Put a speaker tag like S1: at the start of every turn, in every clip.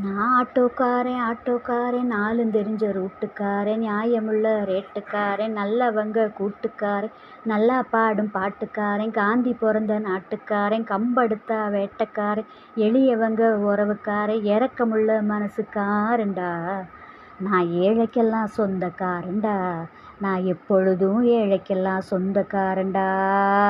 S1: நான் ஆட்டோக்காரன் நாலும் தெரிஞ்ச ரூட்டுக்காரன், நியாயமுள்ள ரேட்டுக்காரன், நல்லவங்க கூட்டுக்காரன், நல்லா பாடும் பாட்டுக்காரன், காந்தி பிறந்த நாட்டுக்காரன், கம்பெடுத்தா வேட்டைக்காரன், எளியவங்க உறவுக்காரன், இரக்கமுள்ள மனசுக்காரன்டா. நான் ஏழைக்கெல்லாம் சொந்தக்காரன்டா. நான் எப்பொழுதும் ஏழைக்கெல்லாம் சொந்தக்காரன்டா.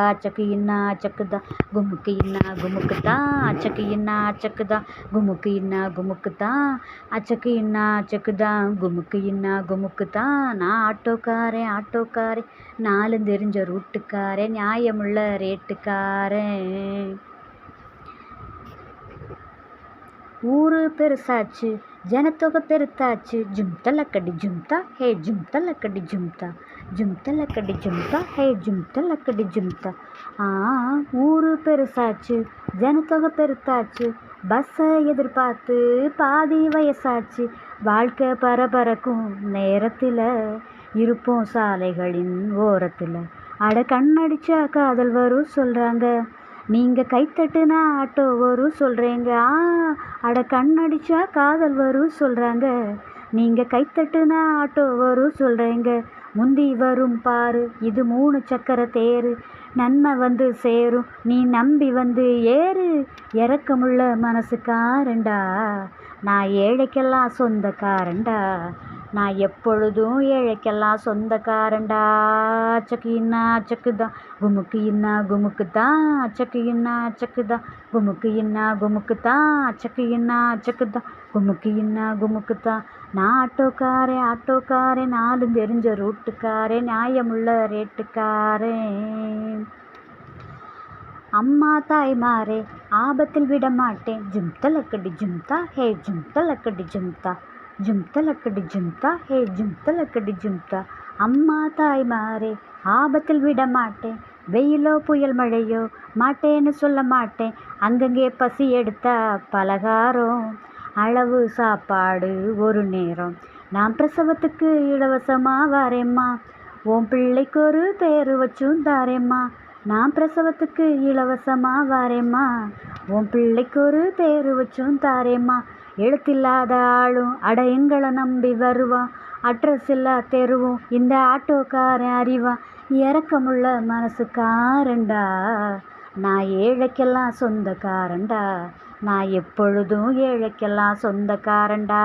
S1: அச்சக்கு இன்னா அச்சக்குதான் குமுக்கு இன்னா குமுக்குத்தான், அச்சக்கு இன்னா அச்சக்குதான் குமுக்கு இன்னா குமுக்குத்தான், அச்சக்கு இன்னா அச்சக்குதான் குமுக்கு இன்னா குமுக்குத்தான். நான் ஆட்டோக்காரன் நாலும் தெரிஞ்ச ரூட்டுக்காரன், நியாயமுள்ள ரேட்டுக்காரன். ஊரு பெருசாச்சு, ஜனத்தொகை பெருத்தாச்சு, ஜும்தலக்கடி ஜும்தா ஹே ஜும்தலக்கடி ஜும்தா, ஜும்தலக்கடி ஜும்தா ஹே ஜும்தலக்கடி ஜும்தா. ஊரு பெருசாச்சு, ஜனத்தொகை பெருத்தாச்சு, பஸ்ஸை எதிர்பார்த்து பாதி வயசாச்சு, வாழ்க்கை பரபரக்கும் நேரத்தில் இருப்போம் சாலைகளின் ஓரத்தில். அட கண்ணடிச்சா காதல் வரும் சொல்கிறாங்க, நீங்கள் கைத்தட்டுனா ஆட்டோ வரும் சொல்கிறீங்க. அட கண்ணடிச்சா காதல் வரும் சொல்கிறாங்க, நீங்கள் கைத்தட்டுனா ஆட்டோ வரும் சொல்கிறீங்க. முந்தி வரும் பாரு இது 3 சக்கர தேரு, நன்மை வந்து சேரும் நீ நம்பி வந்து ஏறு. இரக்கமுள்ள மனசுக்காரன்டா. நான் ஏழைக்கெல்லாம் சொந்தக்காரன்டா. நான் எப்பொழுதும் ஏழைக்கெல்லாம் சொந்தக்காரன்டா. அச்சக்கு இன்னா அச்சக்குதான் குமுக்கு இன்னா குமுக்குத்தான், அச்சக்கு இன்னா அச்சக்குதான் குமுக்கு இன்னா குமுக்குத்தான், அச்சக்கு இன்னா அச்சக்குதான் குமுக்கு இன்னா குமுக்குத்தான். நான் ஆட்டோக்காரன் நாலும் தெரிஞ்ச ரூட்டுக்காரன், நியாயமுள்ள ரேட்டுக்காரன். அம்மா தாய்மாரே ஆபத்தில் விட மாட்டேன், ஜும்தலக்கடி ஜும்தா ஹே ஜும்தலக்கடி ஜும்தா, ஜும்தலக்கடி ஜும்தா ஹே ஜும்தலக்கடி ஜும்தா. அம்மா தாய்மாரே ஆபத்தில் விட மாட்டேன், வெயிலோ புயல் மழையோ மாட்டேன்னு சொல்ல மாட்டேன். அங்கங்கே பசி எடுத்தா பலகாரம், அளவு சாப்பாடு ஒரு நேரம். நான் பிரசவத்துக்கு இலவசமாக வரேம்மா, உன் பிள்ளைக்கு ஒரு பேர் வச்சும் தாரேம்மா. நான் பிரசவத்துக்கு இலவசமாக வரேம்மா, உன் பிள்ளைக்கு ஒரு பேர் வச்சும் தாரேம்மா. எழுத்தில்லாத ஆளும் அட எங்களை நம்பி வருவான், அட்ரஸ் இல்லா தெருவும் இந்த ஆட்டோக்காரன் அறிவான். இரக்கமுள்ள மனசுக்காரன்டா. நான் ஏழைக்கெல்லாம் சொந்தக்காரன்டா. நான் எப்பொழுதும் ஏழைக்கெல்லாம் சொந்தக்காரன்டா.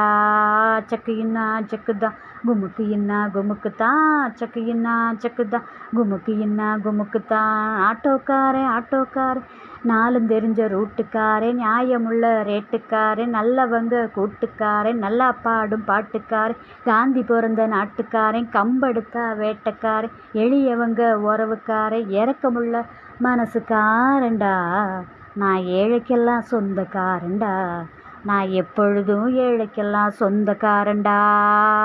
S1: அச்சக்கு இன்னா அச்சக்குதான் குமுக்கு இன்னா குமுக்குத்தான், அச்சக்கு இன்னா அச்சக்குதான் குமுக்கு இன்னா குமுக்குத்தான். ஆட்டோக்காரன் நாலும் தெரிஞ்ச ரூட்டுக்காரன், நியாயமுள்ள ரேட்டுக்காரன், நல்லவங்க கூட்டுக்காரன், நல்லா பாடும் பாட்டுக்காரன், காந்தி பிறந்த நாட்டுக்காரன், கம்பெடுத்தா வேட்டைக்காரன், எளியவங்க உறவுக்காரன், இரக்கமுள்ள மனசுக்காரன்டா. நான் ஏழைக்கெல்லாம் சொந்தக்காரன்டா. நான் எப்பொழுதும் ஏழைக்கெல்லாம் சொந்தக்காரன்டா.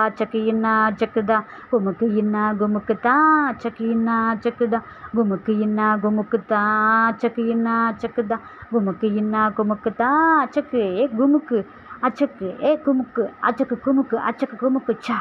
S1: அச்சக்கு இன்னா அச்சக்குதான் குமுக்கு இன்னா குமுக்குத்தான், அச்சக்கு இன்னா அச்சக்குதான் குமுக்கு இன்னா குமுக்குத்தான், அச்சக்கு இன்னா அச்சக்குதான் குமுக்கு இன்னா குமுக்குத்தான். அச்சக்கு ஏ குமுக்கு, அச்சக்கு ஏ குமுக்கு, அச்சக்கு குமுக்கு, அச்சக்கு குமுக்கு சா.